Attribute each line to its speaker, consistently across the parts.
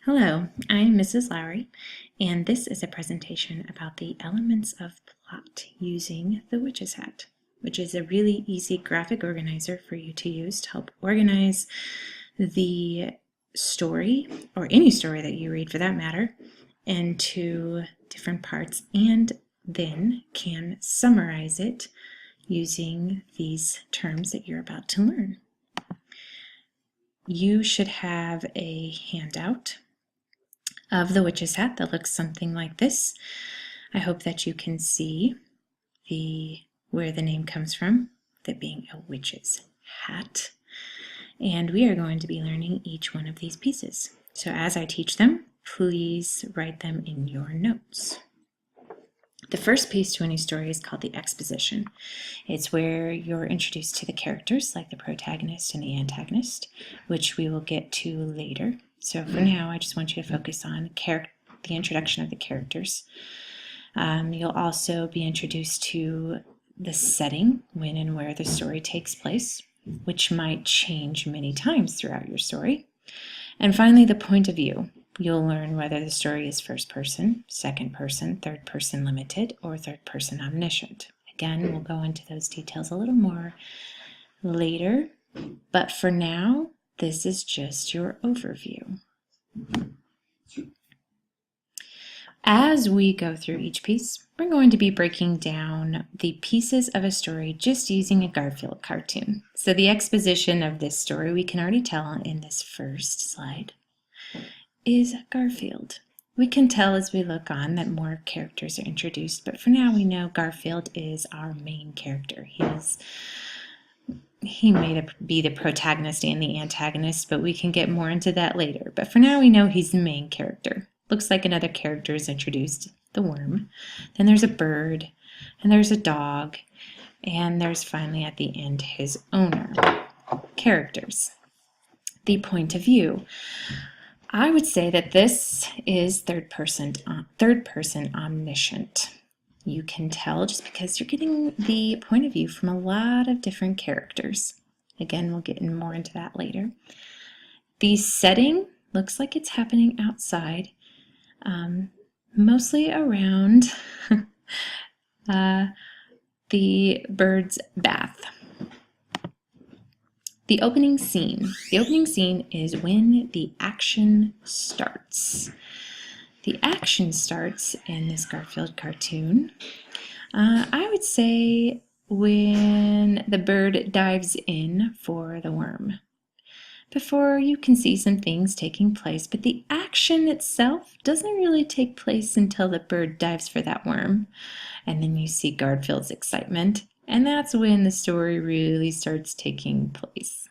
Speaker 1: Hello, I'm Mrs. Lowry, and this is a presentation about the elements of plot using the witch's hat, which is a really easy graphic organizer for you to use to help organize the story, or any story that you read for that matter, into different parts, and then can summarize it using these terms that you're about to learn. You should have a handout of the witch's hat that looks something like this. I hope that you can see where the name comes from, that being a witch's hat. And we are going to be learning each one of these pieces. So as I teach them, please write them in your notes. The first piece to any story is called the exposition. It's where you're introduced to the characters, like the protagonist and the antagonist, which we will get to later. So for now, I just want you to focus on the introduction of the characters. You'll also be introduced to the setting, when and where the story takes place, which might change many times throughout your story. And finally, the point of view. You'll learn whether the story is first person, second person, third person limited, or third person omniscient. Again, we'll go into those details a little more later, but for now, this is just your overview. As we go through each piece, we're going to be breaking down the pieces of a story just using a Garfield cartoon. So the exposition of this story, we can already tell in this first slide, is Garfield. We can tell as we look on that more characters are introduced, but for now we know Garfield is our main character. He may be the protagonist and the antagonist, but we can get more into that later. But for now we know he's the main character. Looks like another character is introduced, the worm. Then there's a bird, and there's a dog, and there's finally at the end his owner. Characters. The point of view. I would say that this is third person omniscient. You can tell just because you're getting the point of view from a lot of different characters. Again, we'll get more into that later. The setting looks like it's happening outside, mostly around the bird's bath. The opening scene. The opening scene is when the action starts. The action starts in this Garfield cartoon, I would say when the bird dives in for the worm. Before you can see some things taking place, but the action itself doesn't really take place until the bird dives for that worm. And then you see Garfield's excitement. And that's when the story really starts taking place.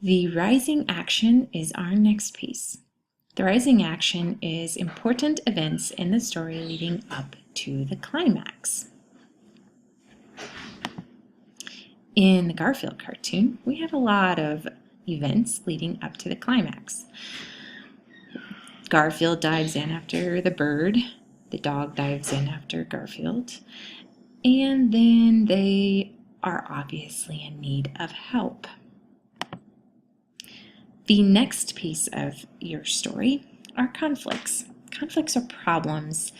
Speaker 1: The rising action is our next piece. The rising action is important events in the story leading up to the climax. In the Garfield cartoon, we have a lot of events leading up to the climax. Garfield dives in after the bird. The dog dives in after Garfield. And then they are obviously in need of help. The next piece of your story are conflicts. Conflicts are problems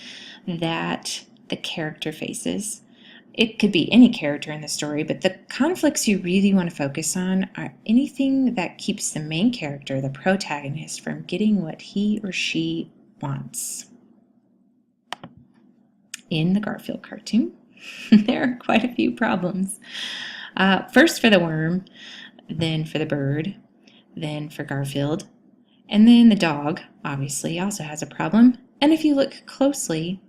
Speaker 1: that the character faces. It could be any character in the story, but the conflicts you really want to focus on are anything that keeps the main character, the protagonist, from getting what he or she wants. In the Garfield cartoon, there are quite a few problems. First for the worm, then for the bird, then for Garfield, and then the dog obviously also has a problem. And if you look closely,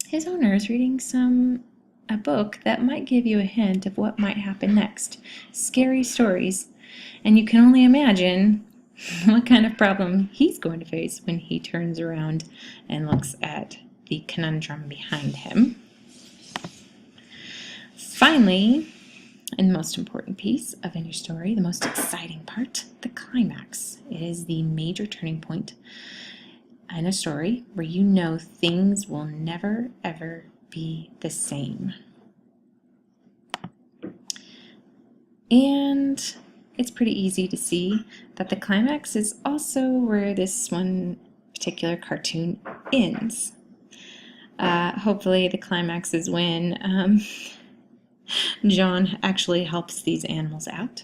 Speaker 1: his owner is reading a book that might give you a hint of what might happen next. Scary stories, and you can only imagine what kind of problem he's going to face when he turns around and looks at the conundrum behind him. Finally, and the most important piece of any story, the most exciting part, the climax. It is the major turning point in a story where you know things will never ever be the same. And it's pretty easy to see that the climax is also where this one particular cartoon ends. Hopefully the climax is when John actually helps these animals out.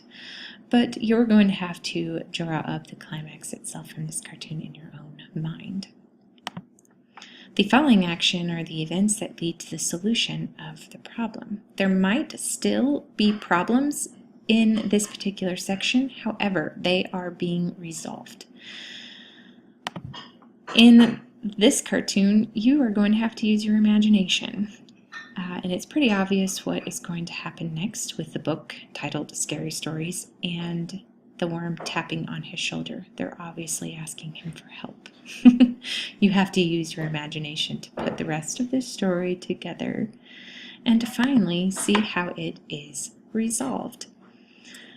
Speaker 1: But you're going to have to draw up the climax itself from this cartoon in your own mind. The following action are the events that lead to the solution of the problem. There might still be problems in this particular section, however, they are being resolved. In this cartoon, you are going to have to use your imagination. And it's pretty obvious what is going to happen next with the book titled Scary Stories and the worm tapping on his shoulder. They're obviously asking him for help. You have to use your imagination to put the rest of this story together and to finally see how it is resolved.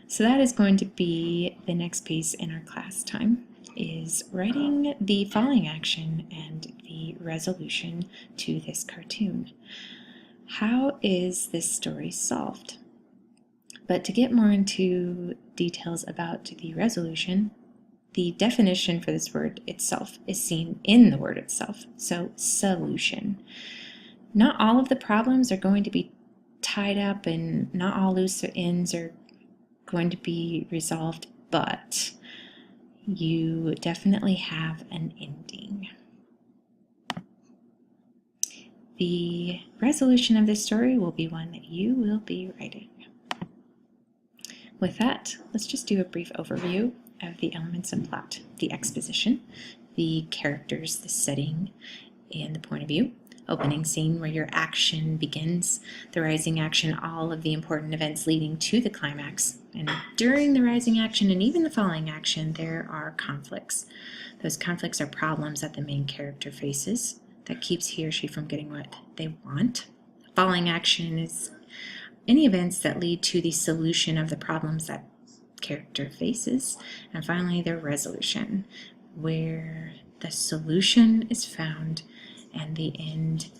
Speaker 1: So that is going to be the next piece in our class time, is writing the following action and the resolution to this cartoon. How is this story solved? But to get more into details about the resolution, the definition for this word itself is seen in the word itself, so solution. Not all of the problems are going to be tied up and not all loose ends are going to be resolved, but you definitely have an ending. The resolution of this story will be one that you will be writing. With that, let's just do a brief overview of the elements of plot: the exposition, the characters, the setting, and the point of view. Opening scene, where your action begins, the rising action, all of the important events leading to the climax. And during the rising action and even the falling action, there are conflicts. Those conflicts are problems that the main character faces that keeps he or she from getting what they want. Falling action is any events that lead to the solution of the problems that character faces. And finally, their resolution, where the solution is found and the end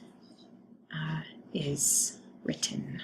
Speaker 1: is written.